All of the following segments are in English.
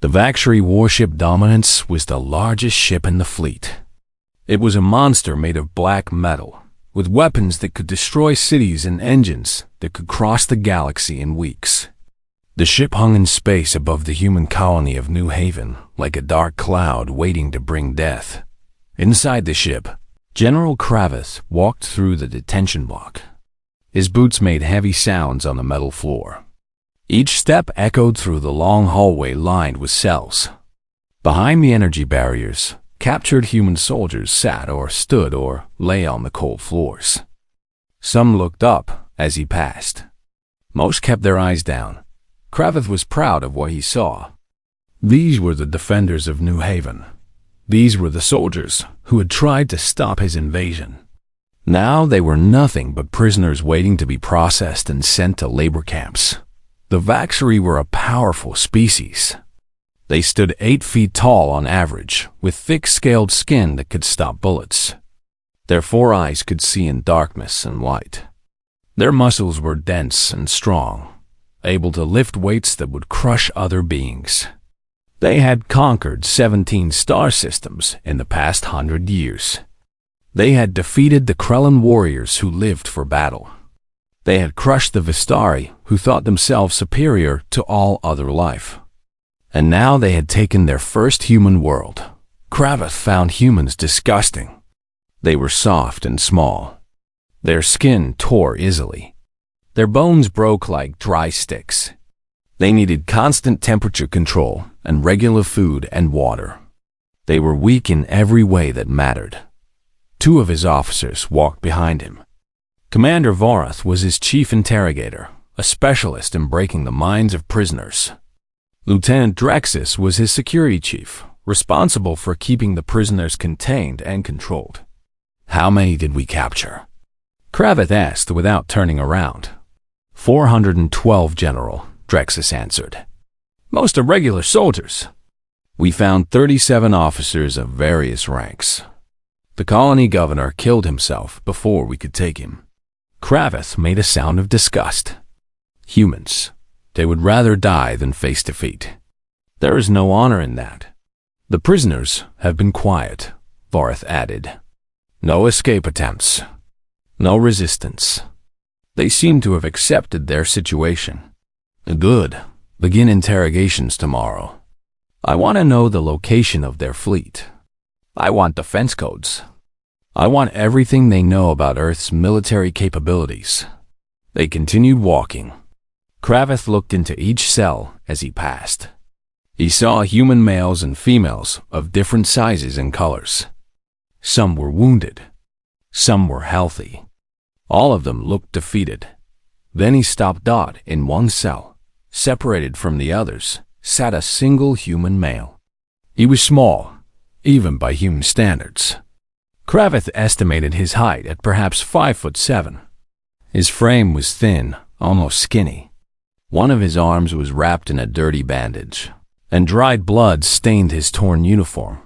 The Vakshari warship Dominance was the largest ship in the fleet. It was a monster made of black metal, with weapons that could destroy cities and engines that could cross the galaxy in weeks. The ship hung in space above the human colony of New Haven, like a dark cloud waiting to bring death. Inside the ship, General Kravitz walked through the detention block. His boots made heavy sounds on the metal floor. Each step echoed through the long hallway lined with cells. Behind the energy barriers, captured human soldiers sat or stood or lay on the cold floors. Some looked up as he passed. Most kept their eyes down. Kravitz was proud of what he saw. These were the defenders of New Haven. These were the soldiers who had tried to stop his invasion. Now they were nothing but prisoners waiting to be processed and sent to labor camps. The Vakshari were a powerful species. They stood 8 feet tall on average, with thick scaled skin that could stop bullets. Their 4 eyes could see in darkness and light. Their muscles were dense and strong, able to lift weights that would crush other beings. They had conquered 17 star systems in the past 100 years. They had defeated the Krellin warriors who lived for battle. They had crushed the Vistari, who thought themselves superior to all other life. And now they had taken their first human world. Kravitz found humans disgusting. They were soft and small. Their skin tore easily. Their bones broke like dry sticks. They needed constant temperature control and regular food and water. They were weak in every way that mattered. 2 of his officers walked behind him. Commander Vorath was his chief interrogator, a specialist in breaking the minds of prisoners. Lieutenant Drexis was his security chief, responsible for keeping the prisoners contained and controlled. "How many did we capture?" Kravitz asked without turning around. 412, General," Drexis answered. "Most are regular soldiers." "We found 37 officers of various ranks. The colony governor killed himself before we could take him." Kravitz made a sound of disgust. "Humans. They would rather die than face defeat. There is no honor in that." "The prisoners have been quiet," Vorath added. "No escape attempts. No resistance. They seem to have accepted their situation." "Good. Begin interrogations tomorrow. I want to know the location of their fleet. I want defense codes. I want everything they know about Earth's military capabilities." They continued walking. Kravitz looked into each cell as he passed. He saw human males and females of different sizes and colors. Some were wounded. Some were healthy. All of them looked defeated. Then he stopped. In one cell, separated from the others, sat a single human male. He was small, even by human standards. Kravitz estimated his height at perhaps 5'7". His frame was thin, almost skinny. One of his arms was wrapped in a dirty bandage, and dried blood stained his torn uniform.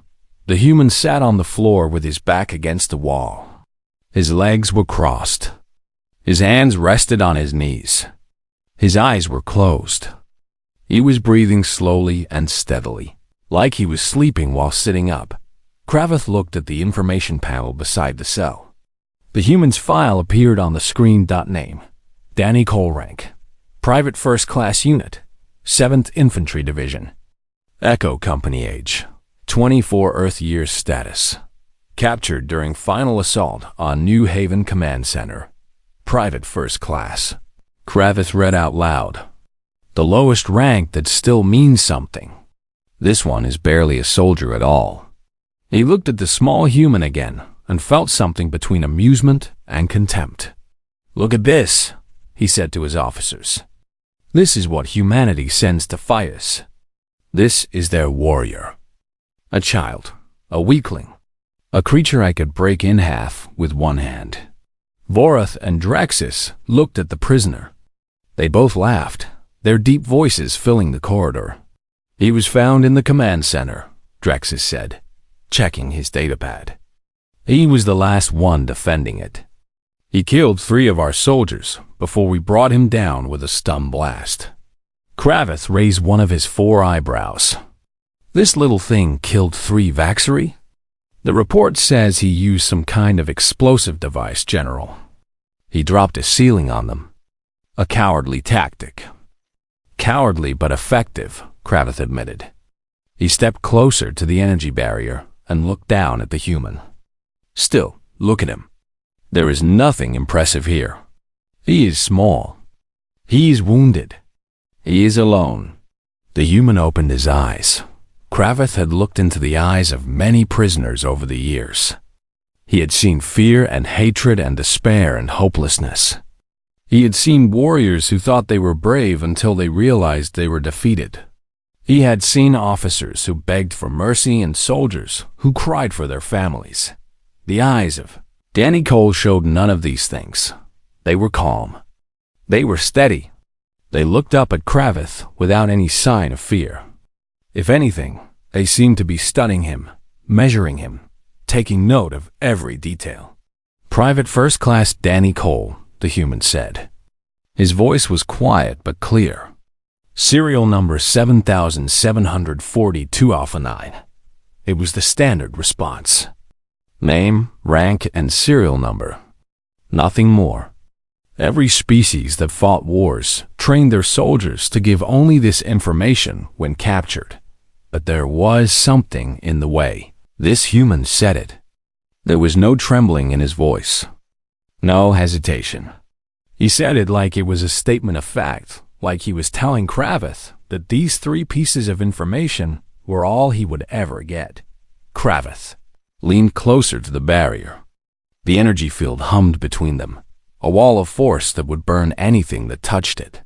The human sat on the floor with his back against the wall. His legs were crossed. His hands rested on his knees. His eyes were closed. He was breathing slowly and steadily, like he was sleeping while sitting up. Kravitz looked at the information panel beside the cell. The human's file appeared on the screen. Name: Danny Colrank. Private First Class Unit, 7th Infantry Division. Echo Company Age, 24 Earth Years Status. Captured during final assault on New Haven Command Center. Private First Class. Kravitz read out loud. The lowest rank that still means something. This one is barely a soldier at all. He looked at the small human again and felt something between amusement and contempt. "Look at this," he said to his officers. "This is what humanity sends to fight us. This is their warrior. A child, a weakling, a creature I could break in half with one hand." Vorath and Drexis looked at the prisoner. They both laughed, their deep voices filling the corridor. "He was found in the command center," Drexis said, checking his datapad. "He was the last one defending it. He killed 3 of our soldiers before we brought him down with a stun blast." Kravitz raised one of his 4 eyebrows. This little thing killed 3 Vaxari? The report says he used some kind of explosive device, General. He dropped a ceiling on them. A cowardly tactic. Cowardly but effective, Kravith admitted. He stepped closer to the energy barrier and looked down at the human. Still, look at him. There is nothing impressive here. He is small. He is wounded. He is alone. The human opened his eyes. Kravith had looked into the eyes of many prisoners over the years. He had seen fear and hatred and despair and hopelessness. He had seen warriors who thought they were brave until they realized they were defeated. He had seen officers who begged for mercy and soldiers who cried for their families. The eyes of Danny Cole showed none of these things. They were calm. They were steady. They looked up at Kravith without any sign of fear. If anything, they seemed to be studying him, measuring him, taking note of every detail. Private First Class Danny Cole, the human said. His voice was quiet but clear. Serial number 7742 Alpha 9. It was the standard response. Name, rank, and serial number. Nothing more. Every species that fought wars trained their soldiers to give only this information when captured. But there was something in the way this human said it. There was no trembling in his voice. No hesitation. He said it like it was a statement of fact, like he was telling Kravith that these 3 pieces of information were all he would ever get. Kravith leaned closer to the barrier. The energy field hummed between them, a wall of force that would burn anything that touched it.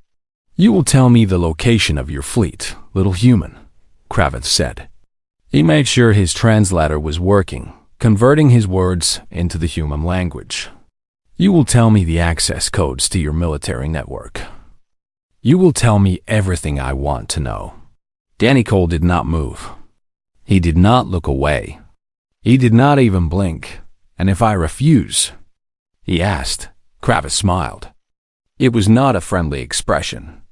You will tell me the location of your fleet, little human, Kravith said. He made sure his translator was working, converting his words into the human language. You will tell me the access codes to your military network. You will tell me everything I want to know. Danny Cole did not move. He did not look away. He did not even blink. And if I refuse? He asked. Kravith smiled. It was not a friendly expression.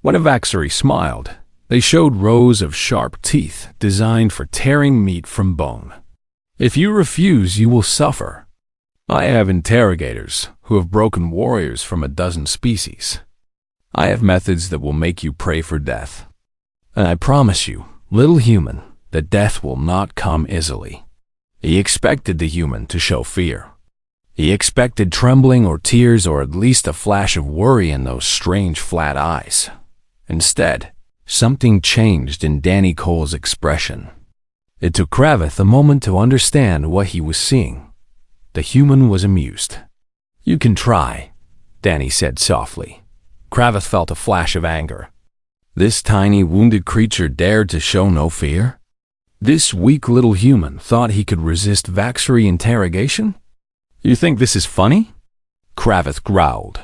When a Vaxari smiled, they showed rows of sharp teeth designed for tearing meat from bone. If you refuse, you will suffer. I have interrogators who have broken warriors from a dozen species. I have methods that will make you pray for death. And I promise you, little human, that death will not come easily. He expected the human to show fear. He expected trembling or tears or at least a flash of worry in those strange flat eyes. Instead, something changed in Danny Cole's expression. It took Kravith a moment to understand what he was seeing. The human was amused. You can try, Danny said softly. Kravith felt a flash of anger. This tiny, wounded creature dared to show no fear? This weak little human thought he could resist Vaxari interrogation? You think this is funny? Kravith growled.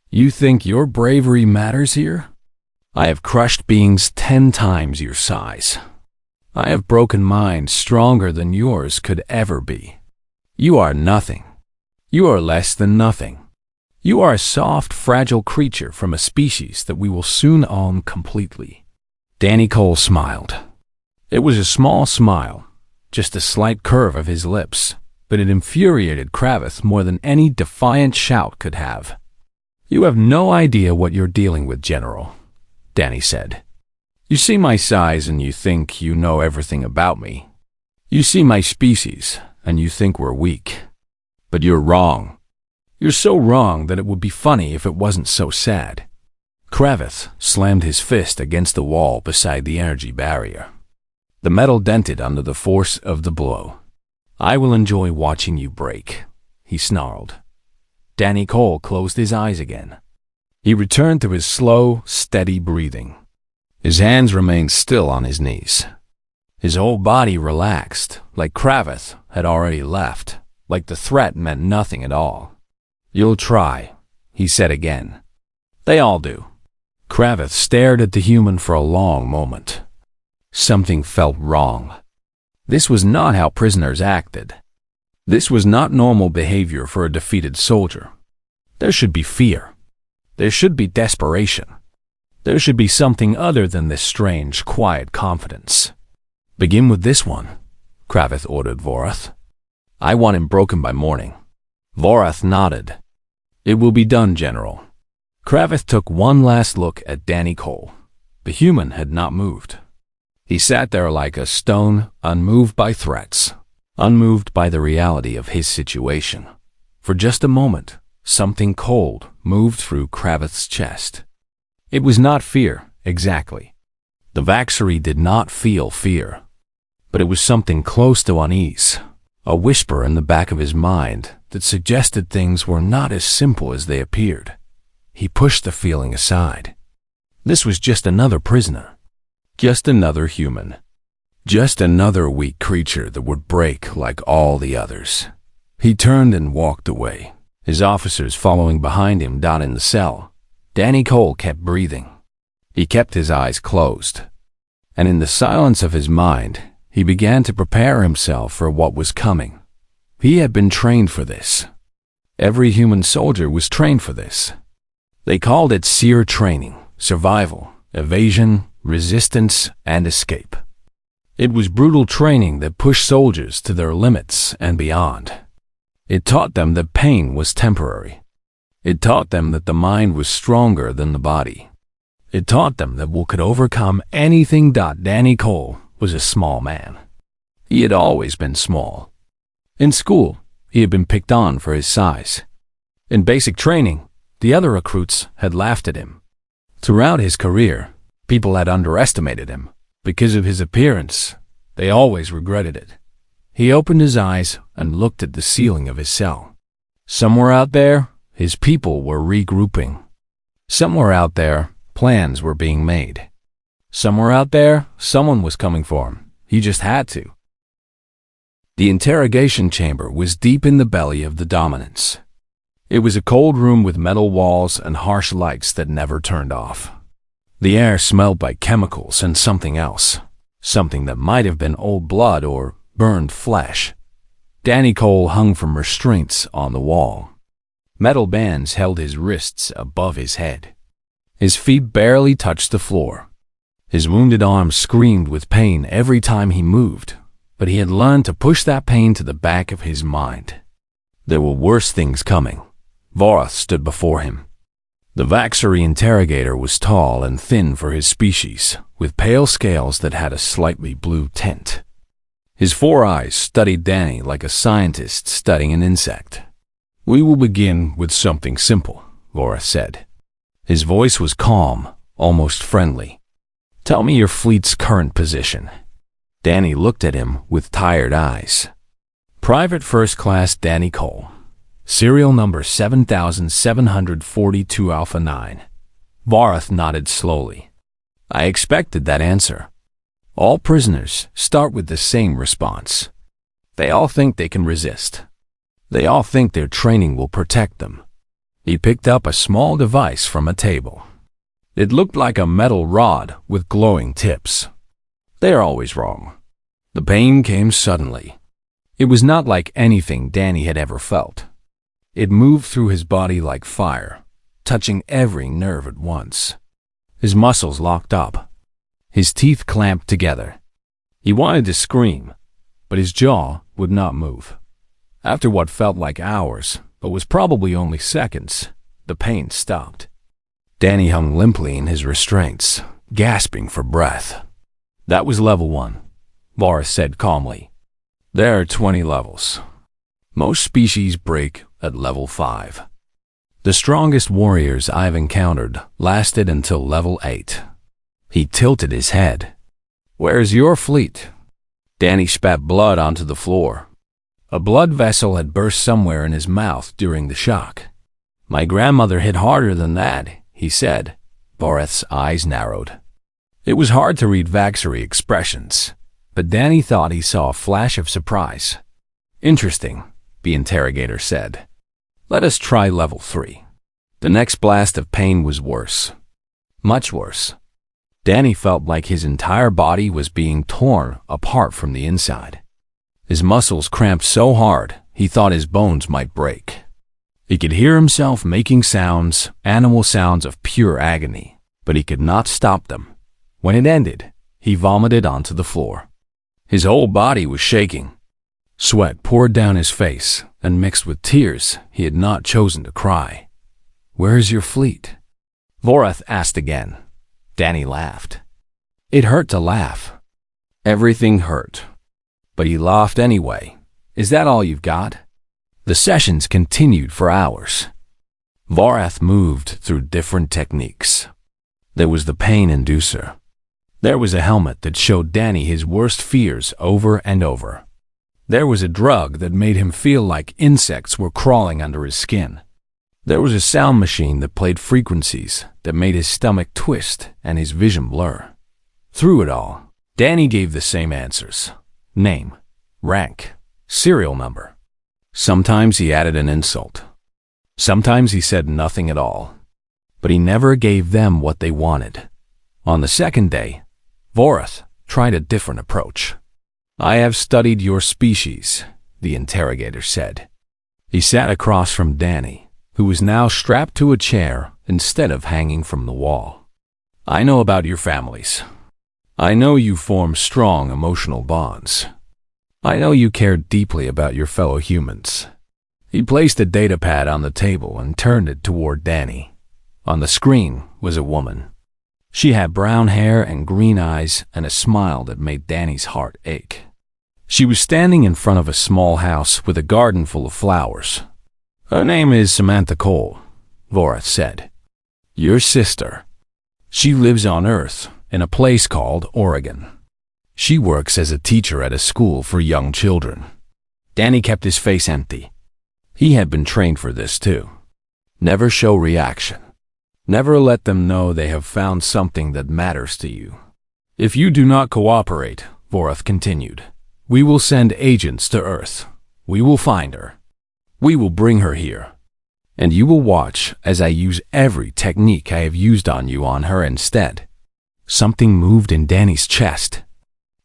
You think your bravery matters here? I have crushed beings 10 times your size. I have broken minds stronger than yours could ever be. You are nothing. You are less than nothing. You are a soft, fragile creature from a species that we will soon own completely. Danny Cole smiled. It was a small smile, just a slight curve of his lips, but it infuriated Kravith more than any defiant shout could have. You have no idea what you're dealing with, General, Danny said. You see my size and you think you know everything about me. You see my species and you think we're weak. But you're wrong. You're so wrong that it would be funny if it wasn't so sad. Kravith slammed his fist against the wall beside the energy barrier. The metal dented under the force of the blow. I will enjoy watching you break, he snarled. Danny Cole closed his eyes again. He returned to his slow, steady breathing. His hands remained still on his knees. His whole body relaxed, like Kravith had already left, like the threat meant nothing at all. You'll try, he said again. They all do. Kravith stared at the human for a long moment. Something felt wrong. This was not how prisoners acted. This was not normal behavior for a defeated soldier. There should be fear. There should be desperation. There should be something other than this strange, quiet confidence. Begin with this one, Kravith ordered Vorath. I want him broken by morning. Vorath nodded. It will be done, General. Kravith took one last look at Danny Cole. The human had not moved. He sat there like a stone, unmoved by threats, unmoved by the reality of his situation. For just a moment, something cold moved through Kravith's chest. It was not fear, exactly. The Vaxery did not feel fear. But it was something close to unease, a whisper in the back of his mind that suggested things were not as simple as they appeared. He pushed the feeling aside. This was just another prisoner. Just another human. Just another weak creature that would break like all the others. He turned and walked away, his officers following behind him down in the cell. Danny Cole kept breathing. He kept his eyes closed. And in the silence of his mind, he began to prepare himself for what was coming. He had been trained for this. Every human soldier was trained for this. They called it SEER training, survival, evasion, resistance, and escape. It was brutal training that pushed soldiers to their limits and beyond. It taught them that pain was temporary. It taught them that the mind was stronger than the body. It taught them that we could overcome anything. Danny Cole was a small man. He had always been small. In school, he had been picked on for his size. In basic training, the other recruits had laughed at him. Throughout his career, people had underestimated him. Because of his appearance, they always regretted it. He opened his eyes and looked at the ceiling of his cell. Somewhere out there, his people were regrouping. Somewhere out there, plans were being made. Somewhere out there, someone was coming for him. He just had to. The interrogation chamber was deep in the belly of the Dominance. It was a cold room with metal walls and harsh lights that never turned off. The air smelled like chemicals and something else, something that might have been old blood or burned flesh. Danny Cole hung from restraints on the wall. Metal bands held his wrists above his head. His feet barely touched the floor. His wounded arms screamed with pain every time he moved, but he had learned to push that pain to the back of his mind. There were worse things coming. Vorath stood before him. The Vaxery interrogator was tall and thin for his species, with pale scales that had a slightly blue tint. His 4 eyes studied Danny like a scientist studying an insect. We will begin with something simple, Vorath said. His voice was calm, almost friendly. Tell me your fleet's current position. Danny looked at him with tired eyes. Private First Class Danny Cole. Serial number 7742 Alpha 9. Vorath nodded slowly. I expected that answer. All prisoners start with the same response. They all think they can resist. They all think their training will protect them. He picked up a small device from a table. It looked like a metal rod with glowing tips. They are always wrong. The pain came suddenly. It was not like anything Danny had ever felt. It moved through his body like fire, touching every nerve at once. His muscles locked up. His teeth clamped together. He wanted to scream, but his jaw would not move. After what felt like hours, but was probably only seconds, the pain stopped. Danny hung limply in his restraints, gasping for breath. That was level 1, Vorath said calmly. There are 20 levels. Most species break at level 5. The strongest warriors I've encountered lasted until level 8. He tilted his head. Where's your fleet? Danny spat blood onto the floor. A blood vessel had burst somewhere in his mouth during the shock. My grandmother hit harder than that, he said. Vorath's eyes narrowed. It was hard to read Vaxery expressions, but Danny thought he saw a flash of surprise. Interesting, the interrogator said. Let us try level 3. The next blast of pain was worse. Much worse. Danny felt like his entire body was being torn apart from the inside. His muscles cramped so hard, he thought his bones might break. He could hear himself making sounds, animal sounds of pure agony, but he could not stop them. When it ended, he vomited onto the floor. His whole body was shaking. Sweat poured down his face and mixed with tears he had not chosen to cry. "Where is your fleet?" Vorath asked again. Danny laughed. It hurt to laugh. Everything hurt. But he laughed anyway. "Is that all you've got?" The sessions continued for hours. Vorath moved through different techniques. There was the pain inducer. There was a helmet that showed Danny his worst fears over and over. There was a drug that made him feel like insects were crawling under his skin. There was a sound machine that played frequencies that made his stomach twist and his vision blur. Through it all, Danny gave the same answers: name, rank, serial number. Sometimes he added an insult. Sometimes he said nothing at all. But he never gave them what they wanted. On the second day, Vorath tried a different approach. "I have studied your species," the interrogator said. He sat across from Danny, who was now strapped to a chair instead of hanging from the wall. "I know about your families. I know you form strong emotional bonds. I know you care deeply about your fellow humans." He placed a datapad on the table and turned it toward Danny. On the screen was a woman. She had brown hair and green eyes and a smile that made Danny's heart ache. She was standing in front of a small house with a garden full of flowers. "Her name is Samantha Cole," Vorath said. "Your sister. She lives on Earth in a place called Oregon. She works as a teacher at a school for young children." Danny kept his face empty. He had been trained for this too. Never show reaction. Never let them know they have found something that matters to you. "If you do not cooperate," Vorath continued, "we will send agents to Earth. We will find her. We will bring her here. And you will watch as I use every technique I have used on you on her instead." Something moved in Danny's chest.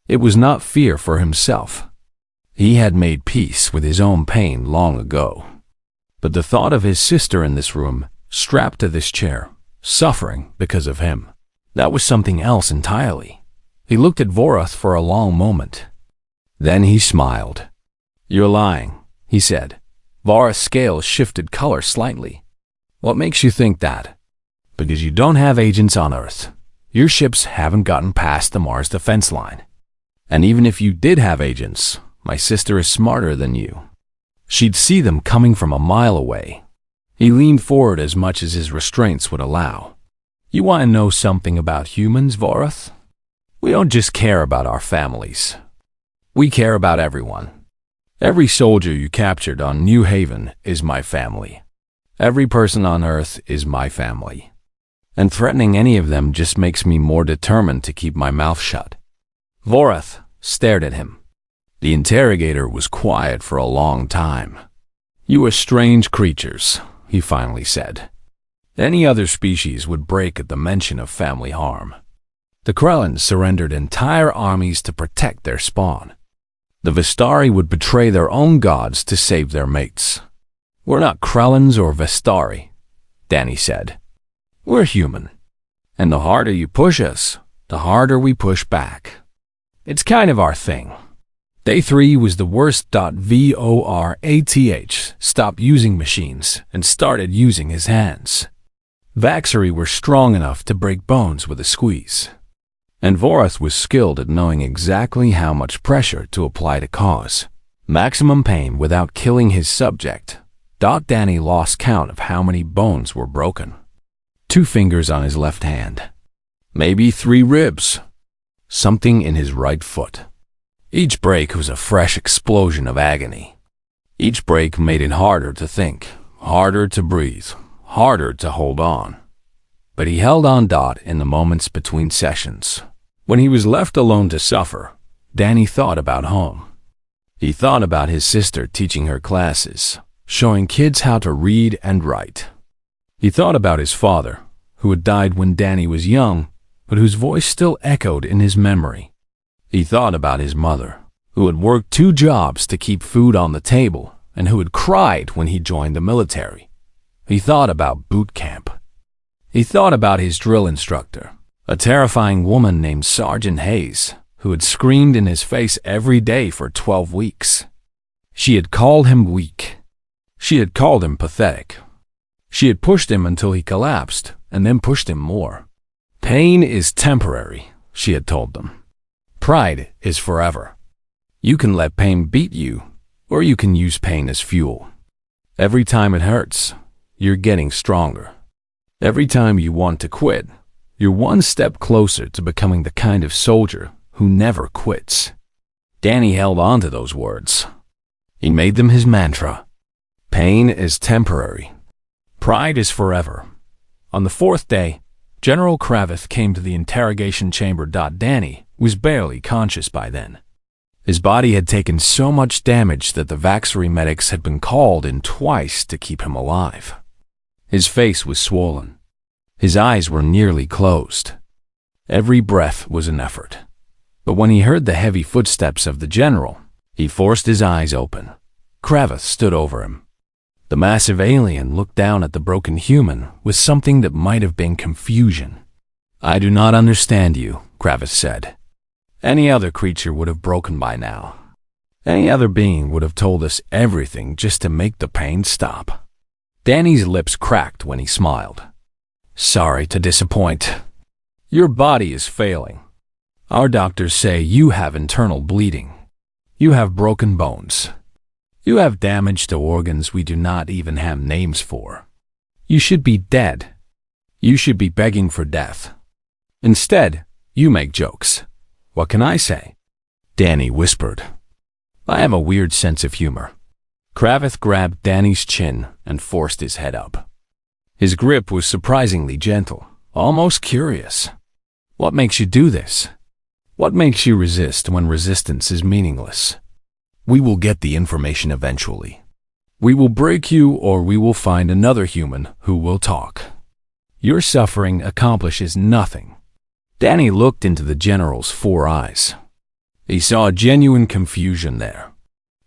It was not fear for himself. He had made peace with his own pain long ago. But the thought of his sister in this room, strapped to this chair, suffering because of him, that was something else entirely. He looked at Vorath for a long moment. Then he smiled. "You're lying," he said. Vorath's scales shifted color slightly. "What makes you think that?" "Because you don't have agents on Earth. Your ships haven't gotten past the Mars defense line. And even if you did have agents, my sister is smarter than you. She'd see them coming from a mile away." He leaned forward as much as his restraints would allow. "You want to know something about humans, Vorath? We don't just care about our families. We care about everyone. Every soldier you captured on New Haven is my family. Every person on Earth is my family. And threatening any of them just makes me more determined to keep my mouth shut." Vorath stared at him. The interrogator was quiet for a long time. "You are strange creatures," he finally said. "Any other species would break at the mention of family harm. The Krellans surrendered entire armies to protect their spawn. The Vestari would betray their own gods to save their mates. We're not Krellans or Vestari," Danny said. "We're human. And the harder you push us, the harder we push back. It's kind of our thing." Day 3 was the worst. Vorath stopped using machines and started using his hands. Vaxari were strong enough to break bones with a squeeze. And Vorath was skilled at knowing exactly how much pressure to apply to cause maximum pain without killing his subject. Danny lost count of how many bones were broken. 2 fingers on his left hand. Maybe 3 ribs. Something in his right foot. Each break was a fresh explosion of agony. Each break made it harder to think, harder to breathe, harder to hold on. But he held on. In the moments between sessions, when he was left alone to suffer, Danny thought about home. He thought about his sister teaching her classes, showing kids how to read and write. He thought about his father, who had died when Danny was young, but whose voice still echoed in his memory. He thought about his mother, who had worked 2 jobs to keep food on the table and who had cried when he joined the military. He thought about boot camp. He thought about his drill instructor, a terrifying woman named Sergeant Hayes, who had screamed in his face every day for 12 weeks. She had called him weak. She had called him pathetic. She had pushed him until he collapsed, and then pushed him more. Pain is temporary, she had told them. Pride is forever. You can let pain beat you, or you can use pain as fuel. Every time it hurts, you're getting stronger. Every time you want to quit, you're one step closer to becoming the kind of soldier who never quits. Danny held on to those words. He made them his mantra. Pain is temporary. Pride is forever. On the fourth day, General Kravith came to the interrogation chamber. Danny was barely conscious by then. His body had taken so much damage that the Vaxery medics had been called in twice to keep him alive. His face was swollen. His eyes were nearly closed. Every breath was an effort. But when he heard the heavy footsteps of the general, he forced his eyes open. Kravith stood over him. The massive alien looked down at the broken human with something that might have been confusion. "I do not understand you," Kravith said. "Any other creature would have broken by now. Any other being would have told us everything just to make the pain stop." Danny's lips cracked when he smiled. "Sorry to disappoint. Your body is failing. Our doctors say you have internal bleeding. You have broken bones. You have damage to organs we do not even have names for. You should be dead. You should be begging for death. Instead, you make jokes. What can I say?" Danny whispered. "I have a weird sense of humor." Kravith grabbed Danny's chin and forced his head up. His grip was surprisingly gentle, almost curious. "What makes you do this? What makes you resist when resistance is meaningless? We will get the information eventually. We will break you, or we will find another human who will talk. Your suffering accomplishes nothing." Danny looked into the general's 4 eyes. He saw genuine confusion there.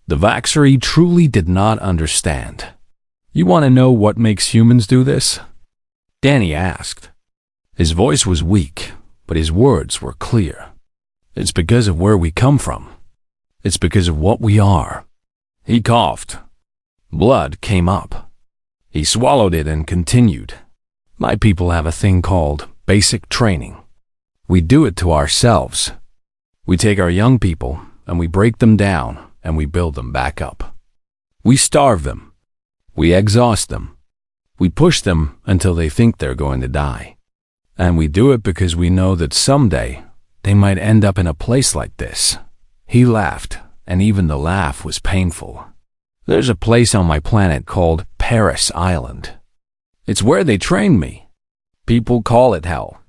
The Vaxery truly did not understand. "You want to know what makes humans do this?" Danny asked. His voice was weak, but his words were clear. "It's because of where we come from. It's because of what we are." He coughed. Blood came up. He swallowed it and continued. "My people have a thing called basic training. We do it to ourselves. We take our young people and we break them down and we build them back up. We starve them. We exhaust them. We push them until they think they're going to die. And we do it because we know that someday they might end up in a place like this." He laughed, and even the laugh was painful. "There's a place on my planet called Paris Island. It's where they trained me. People call it hell.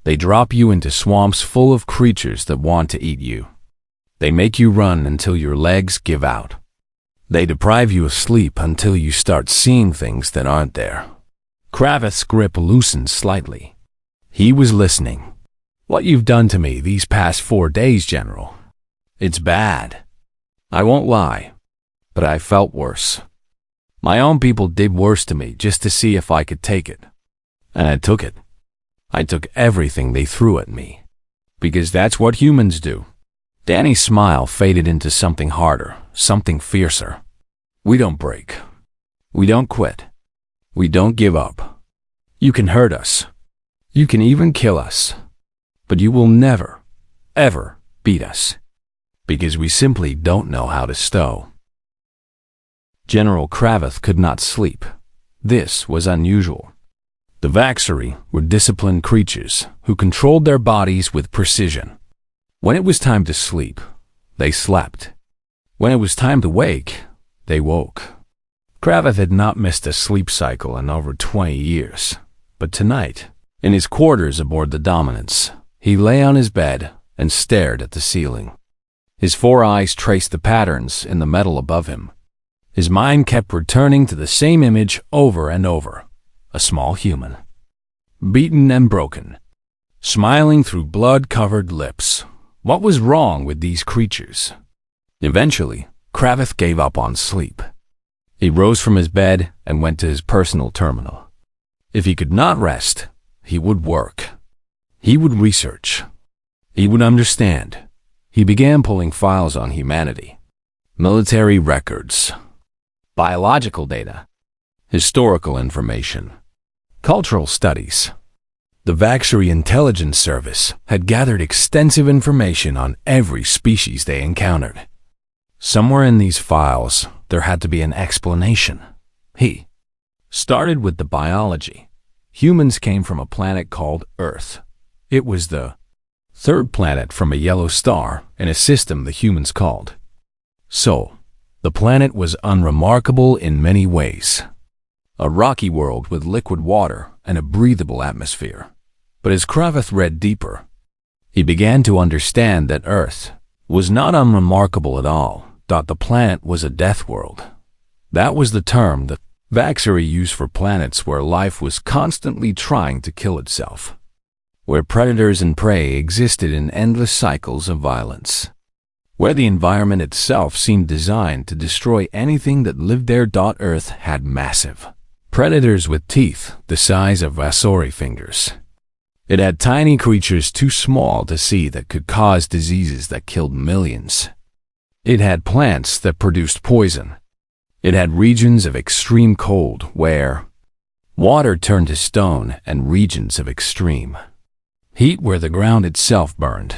They drop you into swamps full of creatures that want to eat you. They make you run until your legs give out. They deprive you of sleep until you start seeing things that aren't there." Kravith's grip loosened slightly. He was listening. "What you've done to me these past 4 days, General. It's bad. I won't lie, but I felt worse. My own people did worse to me just to see if I could take it. And I took it. I took everything they threw at me. Because that's what humans do." Danny's smile faded into something harder, something fiercer. "We don't break. We don't quit. We don't give up. You can hurt us. You can even kill us. But you will never, ever beat us. Because we simply don't know how to stow." General Kravith could not sleep. This was unusual. The Vaxery were disciplined creatures who controlled their bodies with precision. When it was time to sleep, they slept. When it was time to wake, they woke. Kravith had not missed a sleep cycle in over 20 years. But tonight, in his quarters aboard the Dominance, he lay on his bed and stared at the ceiling. His 4 eyes traced the patterns in the metal above him. His mind kept returning to the same image over and over. A small human. Beaten and broken. Smiling through blood-covered lips. What was wrong with these creatures? Eventually, Kravith gave up on sleep. He rose from his bed and went to his personal terminal. If he could not rest, he would work. He would research. He would understand. He began pulling files on humanity, military records, biological data, historical information, cultural studies. The Vaxxery Intelligence Service had gathered extensive information on every species they encountered. Somewhere in these files, there had to be an explanation. He started with the biology. Humans came from a planet called Earth. It was the third planet from a yellow star in a system the humans called Sol. The planet was unremarkable in many ways. A rocky world with liquid water and a breathable atmosphere. But as Kraveth read deeper, he began to understand that Earth was not unremarkable at all. The planet was a death world. That was the term that Vaxxery used for planets where life was constantly trying to kill itself, where predators and prey existed in endless cycles of violence, where the environment itself seemed designed to destroy anything that lived there. Earth had massive predators with teeth the size of Vasori fingers. It had tiny creatures too small to see that could cause diseases that killed millions. It had plants that produced poison. It had regions of extreme cold where water turned to stone and regions of extreme heat where the ground itself burned,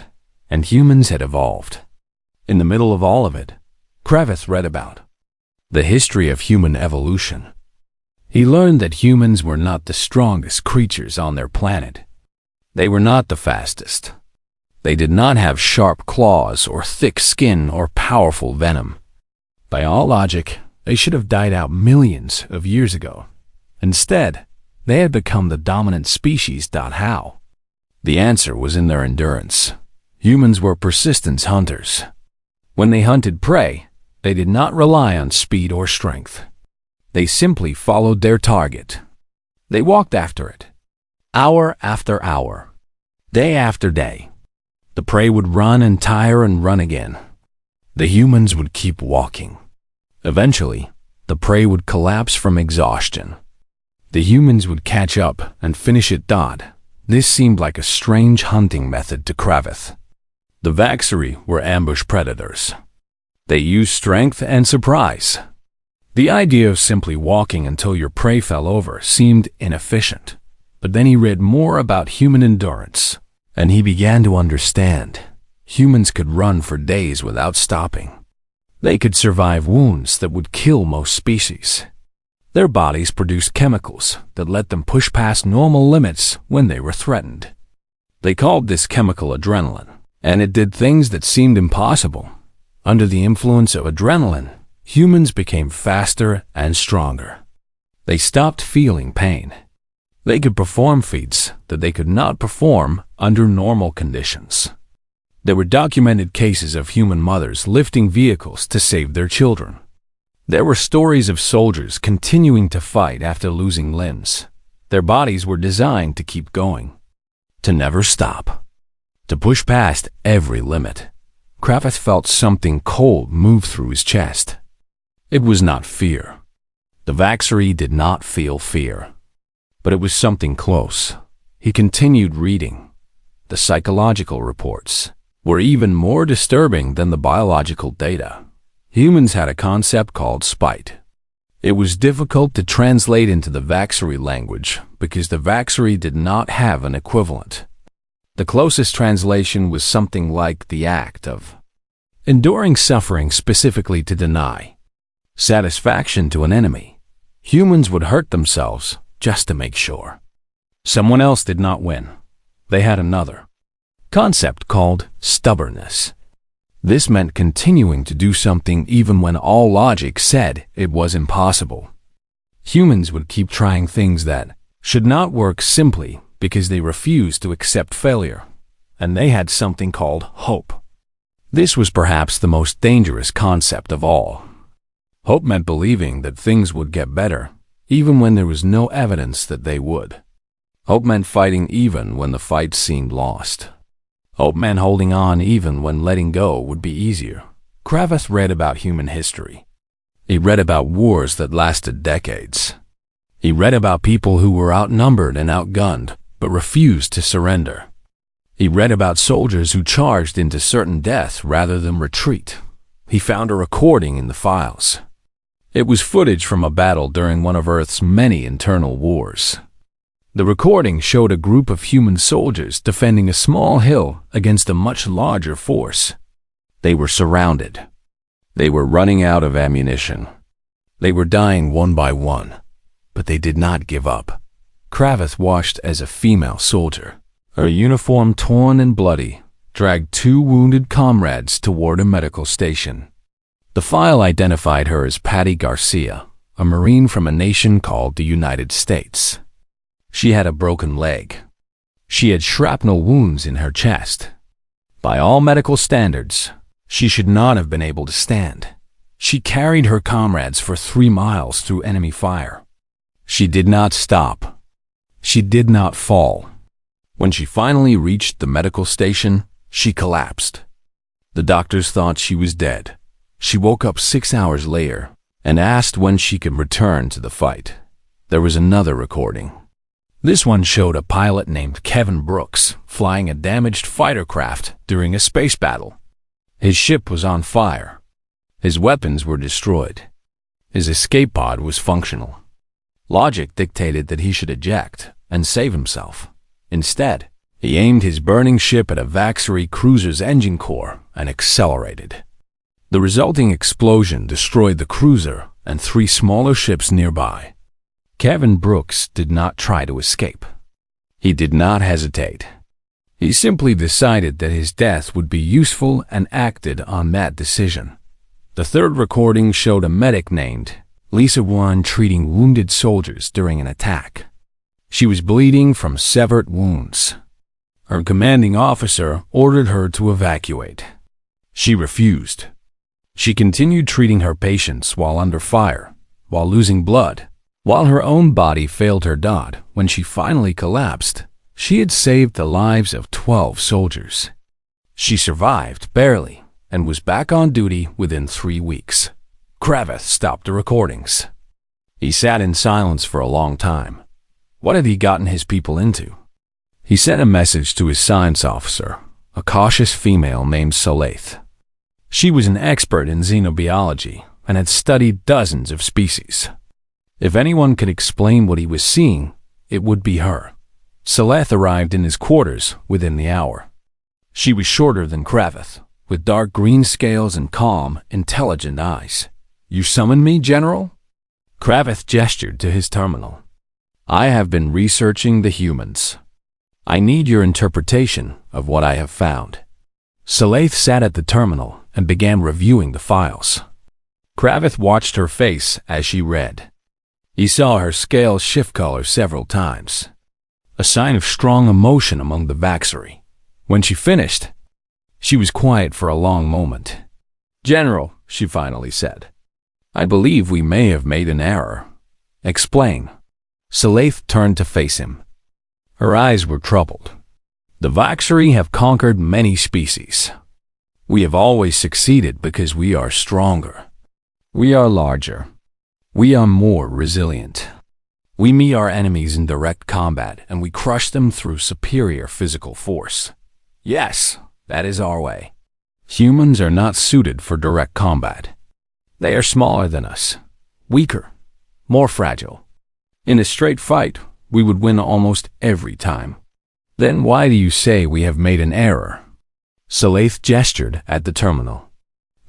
and humans had evolved. In the middle of all of it, Kraveth read about the history of human evolution. He learned that humans were not the strongest creatures on their planet. They were not the fastest. They did not have sharp claws or thick skin or powerful venom. By all logic, they should have died out millions of years ago. Instead, they had become the dominant species. How? The answer was in their endurance. Humans were persistence hunters. When they hunted prey, they did not rely on speed or strength. They simply followed their target. They walked after it. Hour after hour, day after day. The prey would run and tire and run again. The humans would keep walking. Eventually, the prey would collapse from exhaustion. The humans would catch up and finish it. This seemed like a strange hunting method to Kraveth. The Vaxxery were ambush predators. They used strength and surprise. The idea of simply walking until your prey fell over seemed inefficient. But then he read more about human endurance, and he began to understand. Humans could run for days without stopping. They could survive wounds that would kill most species. Their bodies produced chemicals that let them push past normal limits when they were threatened. They called this chemical adrenaline, and it did things that seemed impossible. Under the influence of adrenaline, humans became faster and stronger. They stopped feeling pain. They could perform feats that they could not perform under normal conditions. There were documented cases of human mothers lifting vehicles to save their children. There were stories of soldiers continuing to fight after losing limbs. Their bodies were designed to keep going, to never stop, to push past every limit. Kraveth felt something cold move through his chest. It was not fear. The Vaxxery did not feel fear. But it was something close. He continued reading. The psychological reports were even more disturbing than the biological data. Humans had a concept called spite. It was difficult to translate into the Vaxxery language because the Vaxxery did not have an equivalent. The closest translation was something like the act of enduring suffering specifically to deny satisfaction to an enemy. Humans would hurt themselves just to make sure. Someone else did not win. They had another concept called stubbornness. This meant continuing to do something even when all logic said it was impossible. Humans would keep trying things that should not work simply because they refused to accept failure, and they had something called hope. This was perhaps the most dangerous concept of all. Hope meant believing that things would get better, even when there was no evidence that they would. Hope meant fighting even when the fight seemed lost. Hope meant holding on even when letting go would be easier. Kraveth read about human history. He read about wars that lasted decades. He read about people who were outnumbered and outgunned, but refused to surrender. He read about soldiers who charged into certain death rather than retreat. He found a recording in the files. It was footage from a battle during one of Earth's many internal wars. The recording showed a group of human soldiers defending a small hill against a much larger force. They were surrounded. They were running out of ammunition. They were dying one by one, but they did not give up. Kraveth watched as a female soldier, her uniform torn and bloody, dragged two wounded comrades toward a medical station. The file identified her as Patty Garcia, a Marine from a nation called the United States. She had a broken leg. She had shrapnel wounds in her chest. By all medical standards, she should not have been able to stand. She carried her comrades for 3 miles through enemy fire. She did not stop. She did not fall. When she finally reached the medical station, she collapsed. The doctors thought she was dead. She woke up 6 hours later and asked when she could return to the fight. There was another recording. This one showed a pilot named Kevin Brooks flying a damaged fighter craft during a space battle. His ship was on fire. His weapons were destroyed. His escape pod was functional. Logic dictated that he should eject and save himself. Instead, he aimed his burning ship at a Vaxery cruiser's engine core and accelerated. The resulting explosion destroyed the cruiser and 3 smaller ships nearby. Kevin Brooks did not try to escape. He did not hesitate. He simply decided that his death would be useful and acted on that decision. The third recording showed a medic named Lisa Warren treating wounded soldiers during an attack. She was bleeding from severed wounds. Her commanding officer ordered her to evacuate. She refused. She continued treating her patients while under fire, while losing blood. While her own body failed her dot, when she finally collapsed, she had saved the lives of 12 soldiers. She survived, barely, and was back on duty within 3 weeks. Kraveth stopped the recordings. He sat in silence for a long time. What had he gotten his people into? He sent a message to his science officer, a cautious female named Solaith. She was an expert in xenobiology and had studied dozens of species. If anyone could explain what he was seeing, it would be her. Solaith arrived in his quarters within the hour. She was shorter than Kraveth, with dark green scales and calm, intelligent eyes. "You summoned me, General?" Kraveth gestured to his terminal. "I have been researching the humans. I need your interpretation of what I have found." Solaith sat at the terminal and began reviewing the files. Kraveth watched her face as she read. He saw her scales shift color several times, a sign of strong emotion among the Vaxery. When she finished, she was quiet for a long moment. "General," she finally said, "I believe we may have made an error." "Explain." Solaith turned to face him. Her eyes were troubled. "The Vaxery have conquered many species. We have always succeeded because we are stronger. We are larger. We are more resilient. We meet our enemies in direct combat and we crush them through superior physical force. Yes, that is our way. Humans are not suited for direct combat. They are smaller than us, weaker, more fragile. In a straight fight, we would win almost every time. Then why do you say we have made an error?" Solaith gestured at the terminal.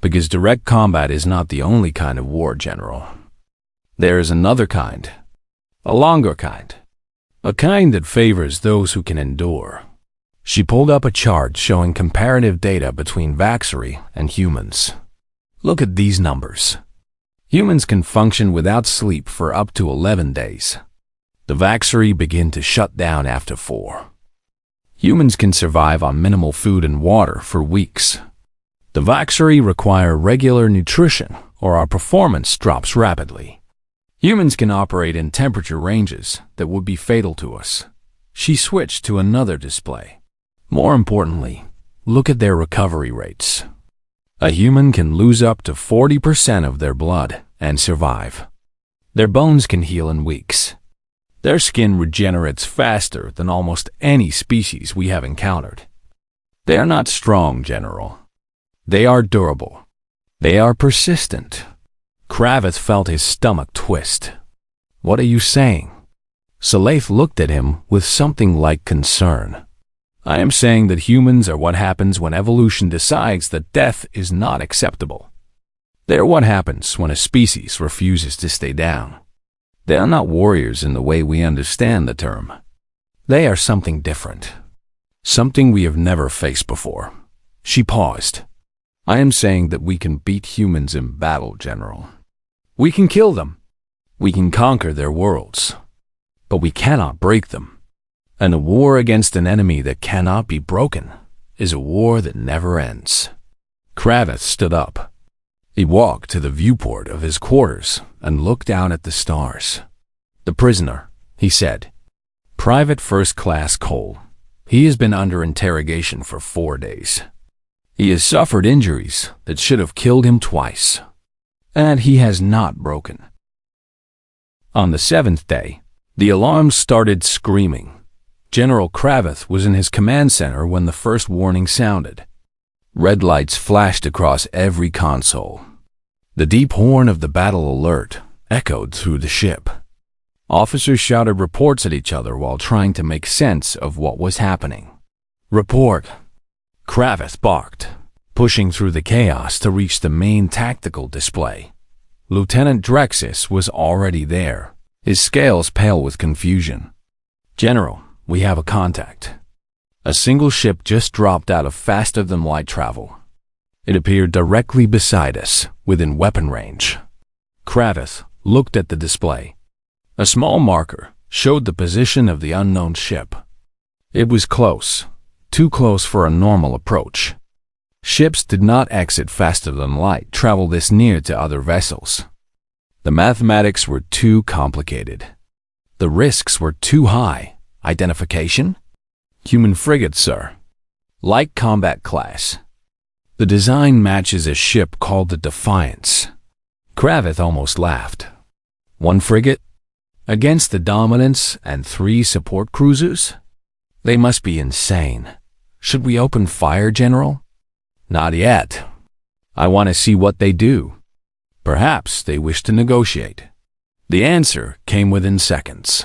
"Because direct combat is not the only kind of war, General. There is another kind, a longer kind, a kind that favors those who can endure." She pulled up a chart showing comparative data between Vaxery and humans. "Look at these numbers. Humans can function without sleep for up to 11 days. The Vaxery begin to shut down after 4. Humans can survive on minimal food and water for weeks. The Vaxery require regular nutrition or our performance drops rapidly. Humans can operate in temperature ranges that would be fatal to us." She switched to another display. "More importantly, look at their recovery rates. A human can lose up to 40% of their blood and survive. Their bones can heal in weeks. Their skin regenerates faster than almost any species we have encountered. They are not strong, General. They are durable. They are persistent. Kravitz felt his stomach twist. What are you saying? Saleif looked at him with something like concern. I am saying that humans are what happens when evolution decides that death is not acceptable. They are what happens when a species refuses to stay down. They are not warriors in the way we understand the term. They are something different. Something we have never faced before. She paused. I am saying that we can beat humans in battle, General. We can kill them. We can conquer their worlds. But we cannot break them. And a war against an enemy that cannot be broken is a war that never ends. Kravitz stood up. He walked to the viewport of his quarters and looked down at the stars. The prisoner, he said. Private First Class Cole. He has been under interrogation for 4 days. He has suffered injuries that should have killed him twice. And he has not broken. On the 7th day, the alarms started screaming. General Kravitz was in his command center when the first warning sounded. Red lights flashed across every console. The deep horn of the battle alert echoed through the ship. Officers shouted reports at each other while trying to make sense of what was happening. Report. Kravitz barked, pushing through the chaos to reach the main tactical display. Lieutenant Drexis was already there, his scales pale with confusion. General, we have a contact. A single ship just dropped out of faster-than-light travel. It appeared directly beside us, within weapon range. Kravitz looked at the display. A small marker showed the position of the unknown ship. It was close, too close for a normal approach. Ships did not exit faster-than-light travel this near to other vessels. The mathematics were too complicated. The risks were too high. Identification? Human frigate, sir. Light combat class. The design matches a ship called the Defiance. Kravitz almost laughed. 1 frigate? Against the Dominance and 3 support cruisers? They must be insane. Should we open fire, General? Not yet. I want to see what they do. Perhaps they wish to negotiate. The answer came within seconds.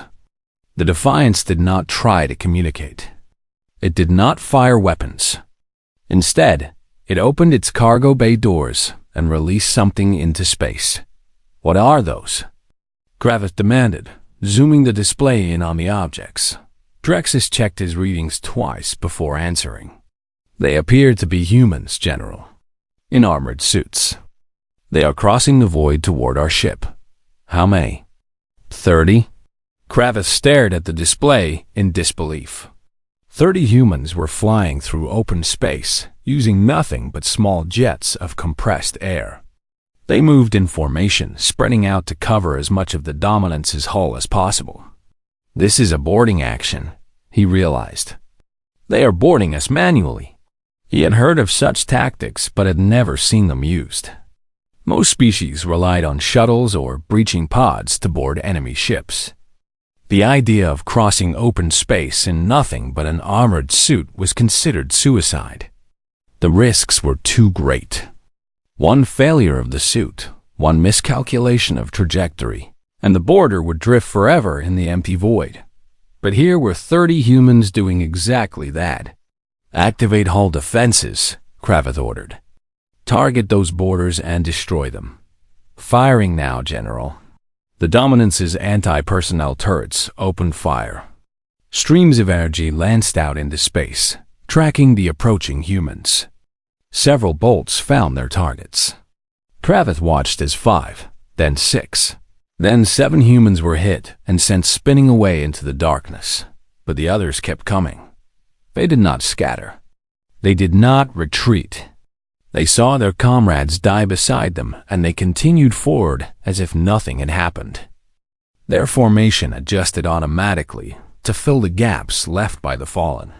The Defiance did not try to communicate. It did not fire weapons. Instead, it opened its cargo bay doors and released something into space. What are those? Kravitz demanded, zooming the display in on the objects. Drexis checked his readings twice before answering. They appeared to be humans, General, in armored suits. They are crossing the void toward our ship. How many? 30? Kravitz stared at the display in disbelief. 30 humans were flying through open space, using nothing but small jets of compressed air. They moved in formation, spreading out to cover as much of the Dominance's hull as possible. This is a boarding action, he realized. They are boarding us manually. He had heard of such tactics, but had never seen them used. Most species relied on shuttles or breaching pods to board enemy ships. The idea of crossing open space in nothing but an armored suit was considered suicide. The risks were too great. One failure of the suit, one miscalculation of trajectory, and the boarder would drift forever in the empty void. But here were 30 humans doing exactly that. Activate hull defenses, Kravitz ordered. Target those boarders and destroy them. Firing now, General. The Dominance's anti-personnel turrets opened fire. Streams of energy lanced out into space, tracking the approaching humans. Several bolts found their targets. Kravitz watched as 5, then 6, then 7 humans were hit and sent spinning away into the darkness. But the others kept coming. They did not scatter. They did not retreat. They saw their comrades die beside them, and they continued forward as if nothing had happened. Their formation adjusted automatically to fill the gaps left by the fallen.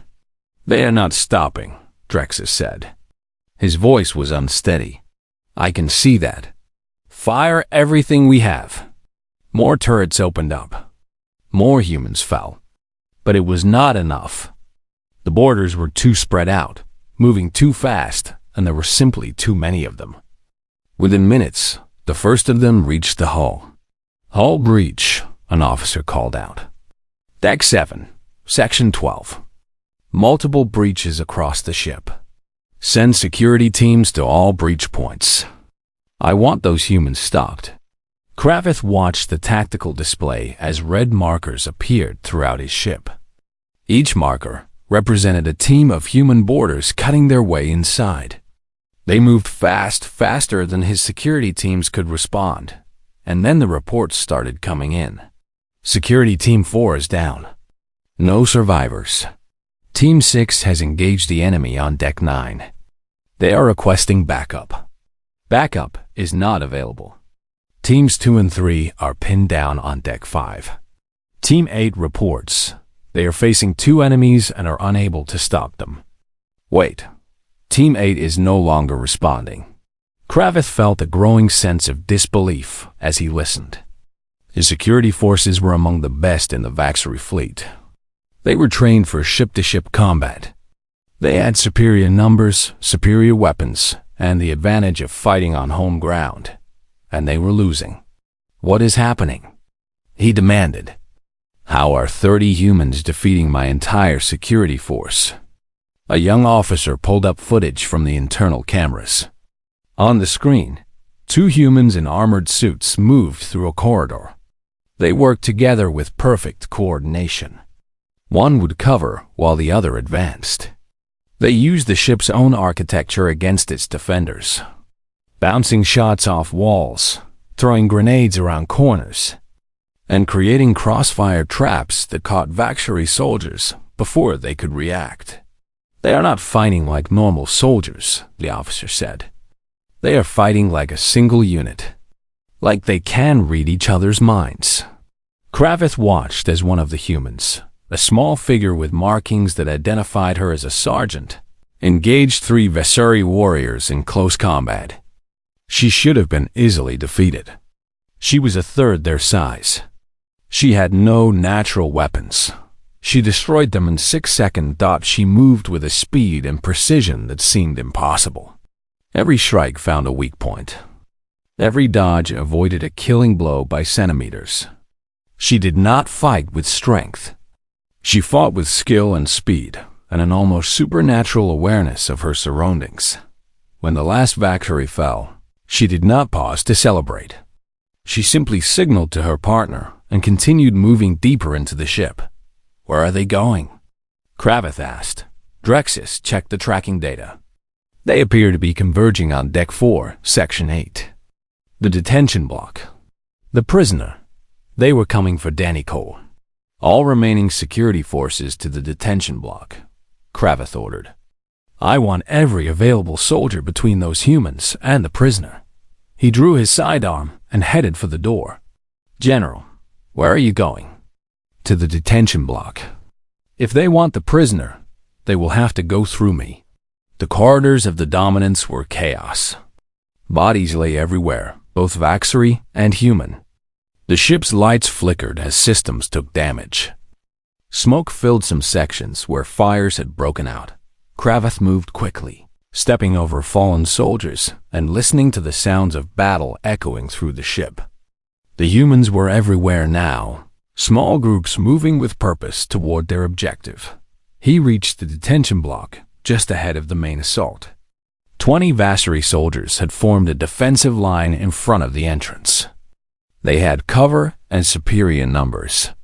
They are not stopping, Drexis said. His voice was unsteady. I can see that. Fire everything we have. More turrets opened up. More humans fell. But it was not enough. The boarders were too spread out. moving too fast, and there were simply too many of them. Within minutes, the first of them reached the hull. "Hull breach," an officer called out. "Deck 7, Section 12. Multiple breaches across the ship. Send security teams to all breach points. I want those humans stopped." Kravith watched the tactical display as red markers appeared throughout his ship. Each marker represented a team of human boarders cutting their way inside. They moved faster than his security teams could respond, and then the reports started coming in. "Security Team 4 is down. No survivors. Team 6 has engaged the enemy on Deck 9. They are requesting backup. Backup is not available. Teams 2 and 3 are pinned down on Deck 5. Team 8 reports they are facing 2 enemies and are unable to stop them. Wait. Team 8 is no longer responding." Kravith felt a growing sense of disbelief as he listened. His security forces were among the best in the Vaxery fleet. They were trained for ship-to-ship combat. They had superior numbers, superior weapons, and the advantage of fighting on home ground. And they were losing. "What is happening?" he demanded. "How are 30 humans defeating my entire security force?" A young officer pulled up footage from the internal cameras. On the screen, 2 humans in armored suits moved through a corridor. They worked together with perfect coordination. One would cover while the other advanced. They used the ship's own architecture against its defenders, bouncing shots off walls, throwing grenades around corners, and creating crossfire traps that caught Vaxery soldiers before they could react. "They are not fighting like normal soldiers," the officer said. "They are fighting like a single unit, like they can read each other's minds." Kravith watched as one of the humans, a small figure with markings that identified her as a sergeant, engaged 3 Vaxery warriors in close combat. She should have been easily defeated. She was a third their size. She had no natural weapons. She destroyed them in 6-second dots. She moved with a speed and precision that seemed impossible. Every strike found a weak point. Every dodge avoided a killing blow by centimeters. She did not fight with strength. She fought with skill and speed, and an almost supernatural awareness of her surroundings. When the last Vaxery fell, she did not pause to celebrate. She simply signaled to her partner and continued moving deeper into the ship. "Where are they going?" Kravith asked. Drexus checked the tracking data. They appear to be converging on Deck 4, Section 8. The detention block. The prisoner. They were coming for Danny Cole. "All remaining security forces to the detention block," Kravith ordered. "I want every available soldier between those humans and the prisoner." He drew his sidearm and headed for the door. "General, where are you going?" "To the detention block. If they want the prisoner, they will have to go through me." The corridors of the Dominance were chaos. Bodies lay everywhere, both Vaxery and human. The ship's lights flickered as systems took damage. Smoke filled some sections where fires had broken out. Kravith moved quickly, stepping over fallen soldiers and listening to the sounds of battle echoing through the ship. The humans were everywhere now, small groups moving with purpose toward their objective. He reached the detention block just ahead of the main assault. 20 Vaxery soldiers had formed a defensive line in front of the entrance. They had cover and superior numbers.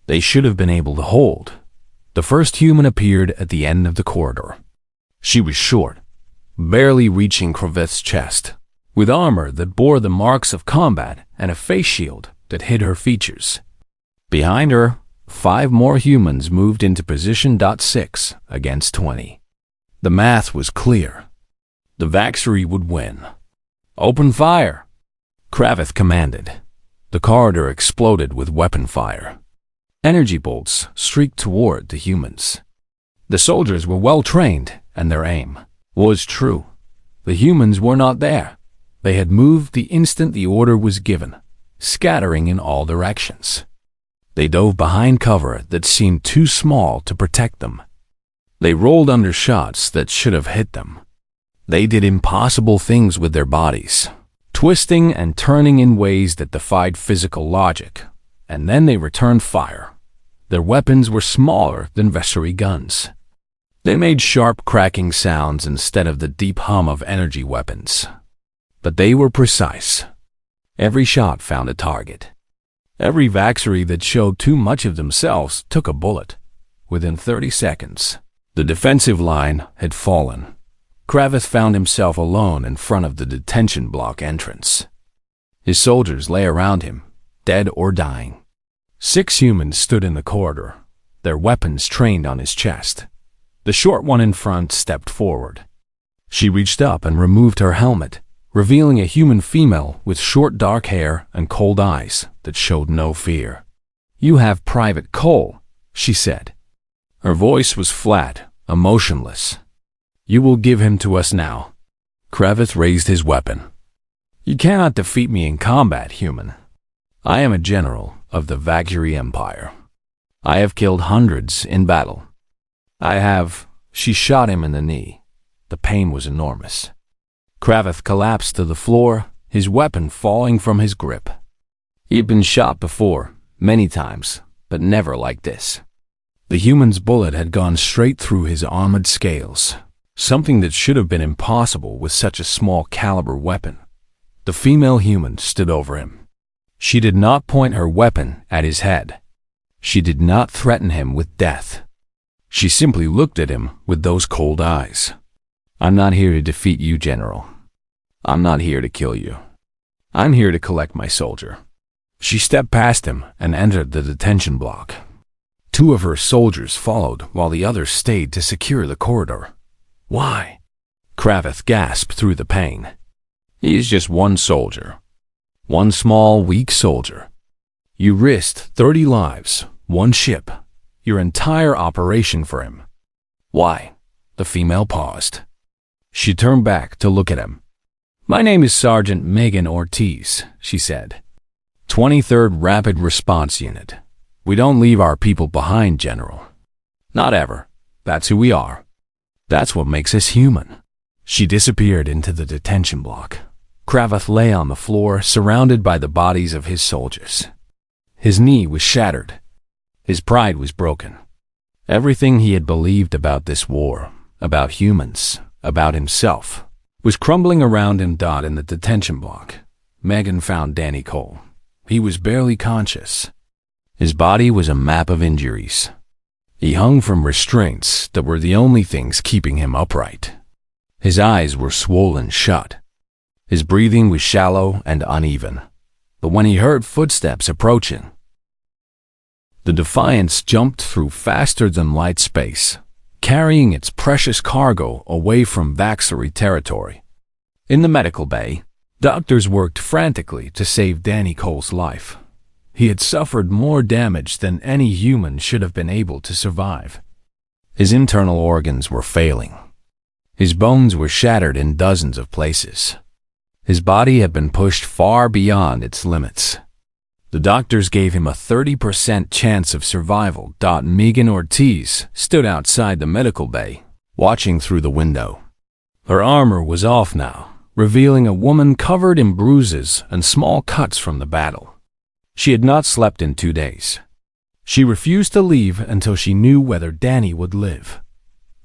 They should have been able to hold. The first human appeared at the end of the corridor. She was short, barely reaching Kravith's chest, with armor that bore the marks of combat and a face shield that hid her features. Behind her, 5 more humans moved into position. 6 against 20. The math was clear. The Vaxery would win. "Open fire," Kravith commanded. The corridor exploded with weapon fire. Energy bolts streaked toward the humans. The soldiers were well trained, and their aim was true. The humans were not there. They had moved the instant the order was given, scattering in all directions. They dove behind cover that seemed too small to protect them. They rolled under shots that should have hit them. They did impossible things with their bodies, twisting and turning in ways that defied physical logic, and then they returned fire. Their weapons were smaller than Vessery guns. They made sharp cracking sounds instead of the deep hum of energy weapons. But they were precise. Every shot found a target. Every Vaxery that showed too much of themselves took a bullet. Within 30 seconds, the defensive line had fallen. Kravith found himself alone in front of the detention block entrance. His soldiers lay around him, dead or dying. 6 humans stood in the corridor, their weapons trained on his chest. The short one in front stepped forward. She reached up and removed her helmet, revealing a human female with short dark hair and cold eyes that showed no fear. "You have Private Cole," she said. Her voice was flat, emotionless. "You will give him to us now." Kravith raised his weapon. "You cannot defeat me in combat, human. I am a general of the Vaxery Empire. I have killed hundreds in battle. She shot him in the knee. The pain was enormous. Kravith collapsed to the floor, his weapon falling from his grip. He had been shot before, many times, but never like this. The human's bullet had gone straight through his armored scales, something that should have been impossible with such a small caliber weapon. The female human stood over him. She did not point her weapon at his head. She did not threaten him with death. She simply looked at him with those cold eyes. "I'm not here to defeat you, General. I'm not here to kill you. I'm here to collect my soldier." She stepped past him and entered the detention block. 2 of her soldiers followed while the others stayed to secure the corridor. "Why?" Kravith gasped through the pain. "He is just one soldier. One small, weak soldier. You risked 30 lives, 1 ship, your entire operation for him. Why?" The female paused. She turned back to look at him. "My name is Sergeant Megan Ortiz," she said. 23rd Rapid Response Unit. We don't leave our people behind, General. Not ever. That's who we are. That's what makes us human." She disappeared into the detention block. Kravith lay on the floor, surrounded by the bodies of his soldiers. His knee was shattered. His pride was broken. Everything he had believed about this war, about humans, about himself, was crumbling around him. In the detention block, Megan found Danny Cole. He was barely conscious. His body was a map of injuries. He hung from restraints that were the only things keeping him upright. His eyes were swollen shut. His breathing was shallow and uneven. But when he heard footsteps approaching, the Defiance jumped through faster than light space, carrying its precious cargo away from Vaxery territory. In the medical bay, doctors worked frantically to save Danny Cole's life. He had suffered more damage than any human should have been able to survive. His internal organs were failing. His bones were shattered in dozens of places. His body had been pushed far beyond its limits. The doctors gave him a 30% chance of survival. Megan Ortiz stood outside the medical bay, watching through the window. Her armor was off now, revealing a woman covered in bruises and small cuts from the battle. She had not slept in 2 days. She refused to leave until she knew whether Danny would live.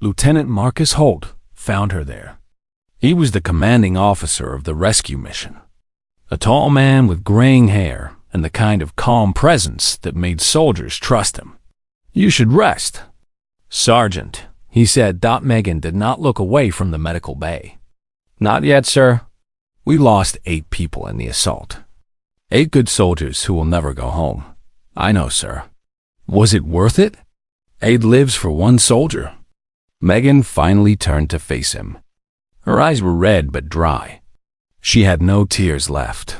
Lieutenant Marcus Holt found her there. He was the commanding officer of the rescue mission. A tall man with graying hair and the kind of calm presence that made soldiers trust him. "You should rest, Sergeant," he said. Megan did not look away from the medical bay. "Not yet, sir. We lost 8 people in the assault. 8 good soldiers who will never go home. I know, sir." "Was it worth it? 8 lives for 1 soldier." Megan finally turned to face him. Her eyes were red but dry. She had no tears left.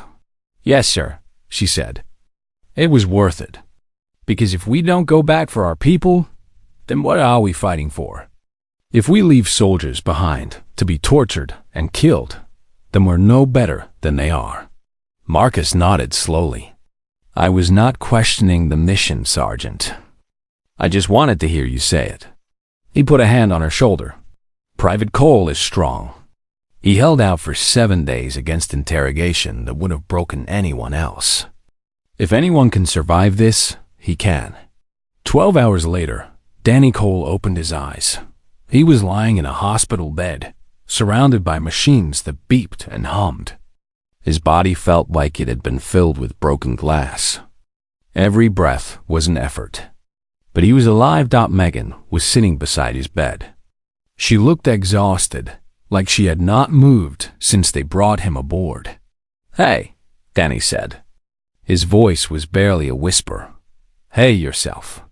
"Yes, sir," she said. "It was worth it. Because if we don't go back for our people, then what are we fighting for? If we leave soldiers behind to be tortured and killed, then we're no better than they are." Marcus nodded slowly. "I was not questioning the mission, Sergeant. I just wanted to hear you say it. He put a hand on her shoulder. Private Cole is strong. He held out for 7 days against interrogation that would have broken anyone else. If anyone can survive this, he can. 12 hours later, Danny Cole opened his eyes. He was lying in a hospital bed, surrounded by machines that beeped and hummed. His body felt like it had been filled with broken glass. Every breath was an effort. But he was alive. Megan was sitting beside his bed. She looked exhausted, like she had not moved since they brought him aboard. "Hey," Danny said. His voice was barely a whisper. "Hey yourself."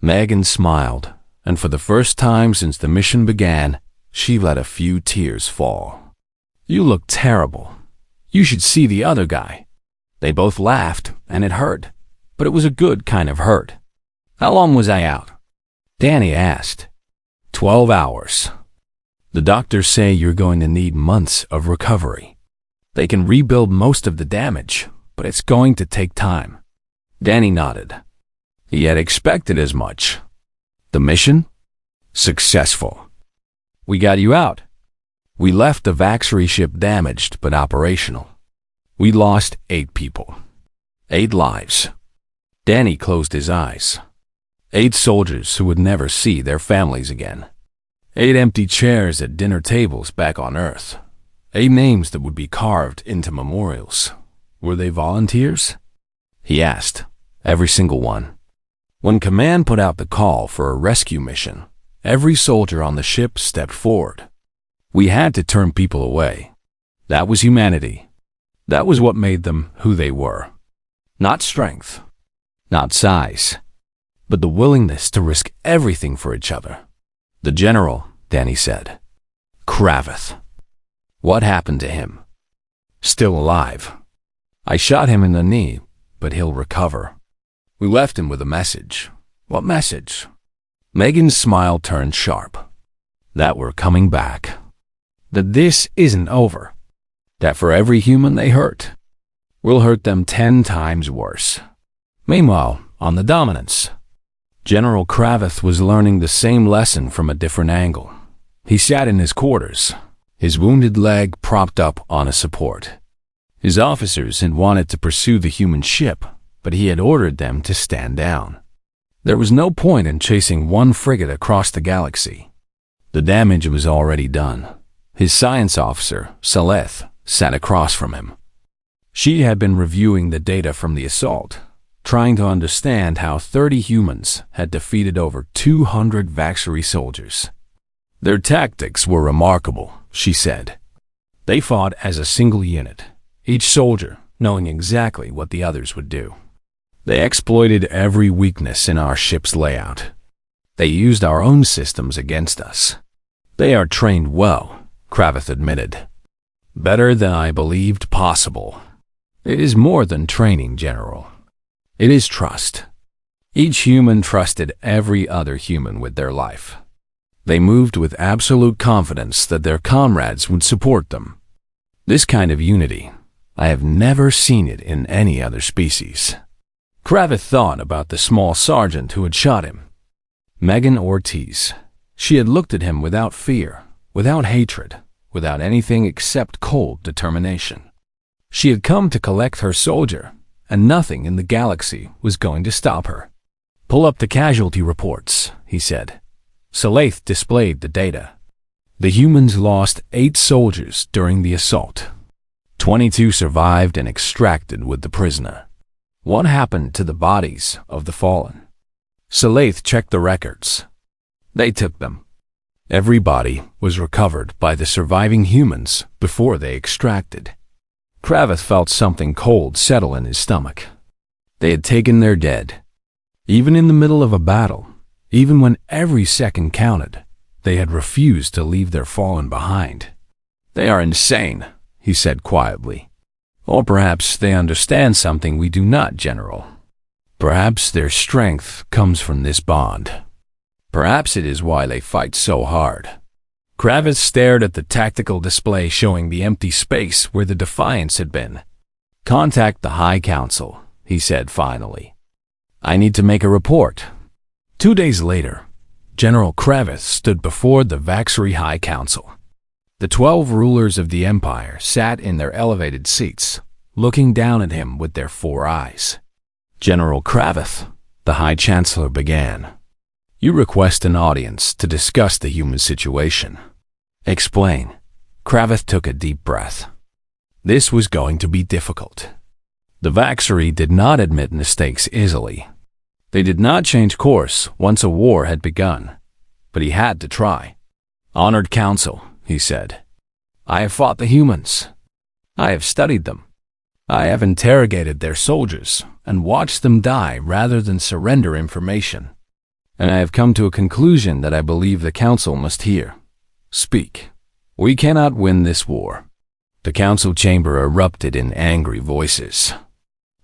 Megan smiled, and for the first time since the mission began, she let a few tears fall. "You look terrible. You should see the other guy." They both laughed, and it hurt, but it was a good kind of hurt. "How long was I out?" Danny asked. 12 hours. The doctors say you're going to need months of recovery. They can rebuild most of the damage, but it's going to take time. Danny nodded. He had expected as much. The mission? Successful. "We got you out." We left the Vaxery ship damaged but operational. We lost 8 people. 8 lives. Danny closed his eyes. 8 soldiers who would never see their families again. 8 empty chairs at dinner tables back on Earth. 8 names that would be carved into memorials. Were they volunteers? He asked. Every single one. When Command put out the call for a rescue mission, every soldier on the ship stepped forward. We had to turn people away. That was humanity. That was what made them who they were. Not strength, not size, but the willingness to risk everything for each other. The general, Danny said. Kraveth. What happened to him? Still alive. I shot him in the knee, but he'll recover. We left him with a message. What message? Megan's smile turned sharp. That we're coming back. That this isn't over. That for every human they hurt, we'll hurt them 10 times worse. Meanwhile, on the Dominance, General Kraveth was learning the same lesson from a different angle. He sat in his quarters, his wounded leg propped up on a support. His officers had wanted to pursue the human ship, but he had ordered them to stand down. There was no point in chasing one frigate across the galaxy. The damage was already done. His science officer, Saleth, sat across from him. She had been reviewing the data from the assault, trying to understand how 30 humans had defeated over 200 Vaxery soldiers. Their tactics were remarkable, she said. They fought as a single unit, each soldier knowing exactly what the others would do. They exploited every weakness in our ship's layout. They used our own systems against us. They are trained well, Kraveth admitted. Better than I believed possible. It is more than training, General. It is trust. Each human trusted every other human with their life. They moved with absolute confidence that their comrades would support them. This kind of unity, I have never seen it in any other species. Kraveth thought about the small sergeant who had shot him. Megan Ortiz. She had looked at him without fear, without hatred, without anything except cold determination. She had come to collect her soldier, and nothing in the galaxy was going to stop her. Pull up the casualty reports, he said. Saleth displayed the data. The humans lost 8 soldiers during the assault. 22 survived and extracted with the prisoner. What happened to the bodies of the fallen? Saleth checked the records. They took them. Every body was recovered by the surviving humans before they extracted. Kraveth felt something cold settle in his stomach. They had taken their dead. Even in the middle of a battle, even when every second counted, they had refused to leave their fallen behind. They are insane, he said quietly. Or perhaps they understand something we do not, General. Perhaps their strength comes from this bond. Perhaps it is why they fight so hard. Kraveth stared at the tactical display showing the empty space where the Defiance had been. Contact the High Council, he said finally. I need to make a report. 2 days later, General Kravitz stood before the Vaxery High Council. The 12 rulers of the empire sat in their elevated seats, looking down at him with their 4 eyes. General Kravitz, the High Chancellor began. You request an audience to discuss the human situation. Explain. Kravitz took a deep breath. This was going to be difficult. The Vaxery did not admit mistakes easily. They did not change course once a war had begun, but he had to try. Honored Council, he said, I have fought the humans. I have studied them. I have interrogated their soldiers and watched them die rather than surrender information. And I have come to a conclusion that I believe the council must hear. Speak. We cannot win this war. The council chamber erupted in angry voices.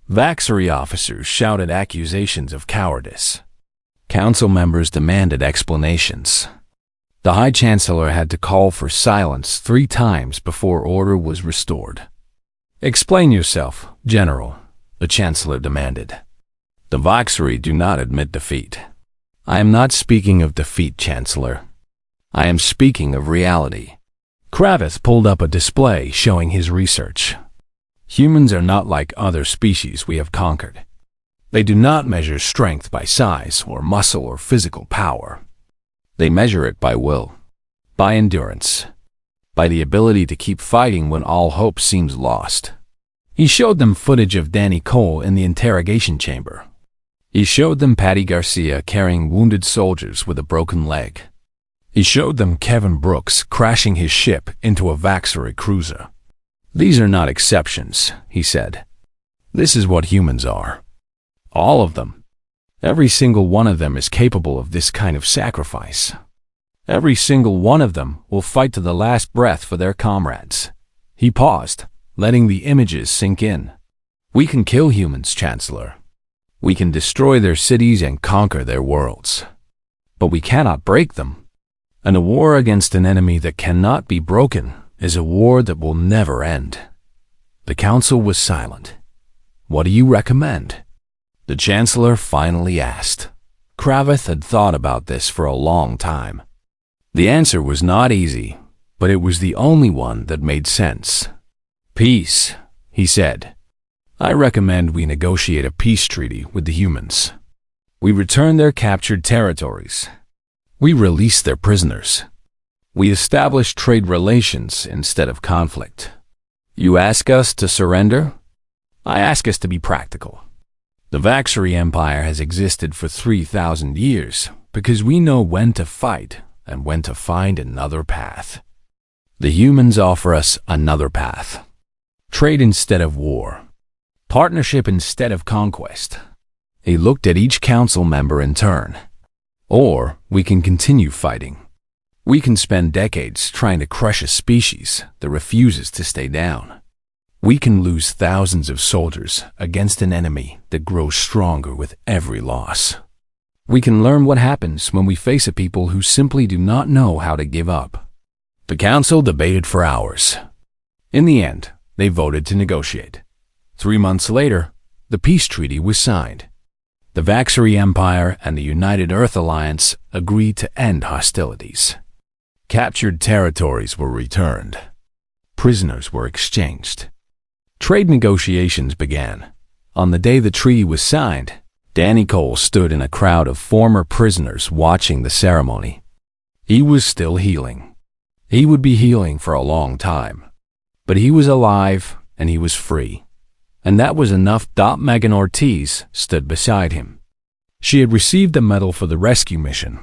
Vaxery officers shouted accusations of cowardice. Council members demanded explanations. The High Chancellor had to call for silence 3 times before order was restored. Explain yourself, General, the Chancellor demanded. The Vaxery do not admit defeat. I am not speaking of defeat, Chancellor. I am speaking of reality. Kravitz pulled up a display showing his research. Humans are not like other species we have conquered. They do not measure strength by size or muscle or physical power. They measure it by will, by endurance, by the ability to keep fighting when all hope seems lost. He showed them footage of Danny Cole in the interrogation chamber. He showed them Patty Garcia carrying wounded soldiers with a broken leg. He showed them Kevin Brooks crashing his ship into a Vaxery cruiser. These are not exceptions, he said. This is what humans are. All of them. Every single one of them is capable of this kind of sacrifice. Every single one of them will fight to the last breath for their comrades. He paused, letting the images sink in. We can kill humans, Chancellor. We can destroy their cities and conquer their worlds. But we cannot break them. And a war against an enemy that cannot be broken is a war that will never end. The council was silent. What do you recommend? The Chancellor finally asked. Kravitz had thought about this for a long time. The answer was not easy, but it was the only one that made sense. Peace, he said. I recommend we negotiate a peace treaty with the humans. We return their captured territories. We release their prisoners. We establish trade relations instead of conflict. You ask us to surrender? I ask us to be practical. The Vaxery Empire has existed for 3,000 years because we know when to fight and when to find another path. The humans offer us another path. Trade instead of war. Partnership instead of conquest. He looked at each council member in turn. Or we can continue fighting. We can spend decades trying to crush a species that refuses to stay down. We can lose thousands of soldiers against an enemy that grows stronger with every loss. We can learn what happens when we face a people who simply do not know how to give up. The council debated for hours. In the end, they voted to negotiate. 3 months later, the peace treaty was signed. The Vaxery Empire and the United Earth Alliance agreed to end hostilities. Captured territories were returned. Prisoners were exchanged. Trade negotiations began. On the day the treaty was signed, Danny Cole stood in a crowd of former prisoners watching the ceremony. He was still healing. He would be healing for a long time. But he was alive and he was free. And that was enough. Megan Ortiz stood beside him. She had received a medal for the rescue mission,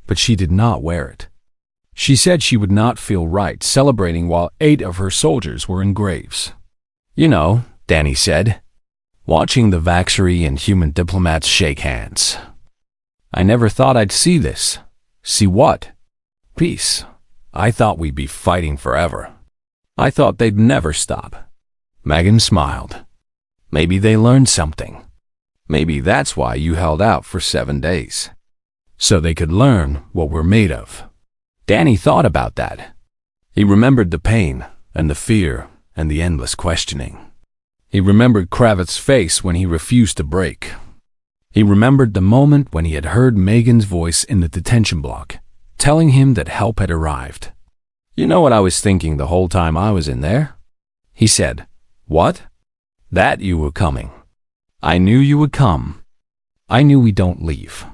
but she did not wear it. She said she would not feel right celebrating while 8 of her soldiers were in graves. You know, Danny said, watching the Vaxery and human diplomats shake hands. I never thought I'd see this. See what? Peace. I thought we'd be fighting forever. I thought they'd never stop. Megan smiled. Maybe they learned something. Maybe that's why you held out for 7 days. So they could learn what we're made of. Danny thought about that. He remembered the pain and the fear and the endless questioning. He remembered Kravitz's face when he refused to break. He remembered the moment when he had heard Megan's voice in the detention block, telling him that help had arrived. "You know what I was thinking the whole time I was in there?" he said. "What?" "That you were coming. I knew you would come. I knew we don't leave."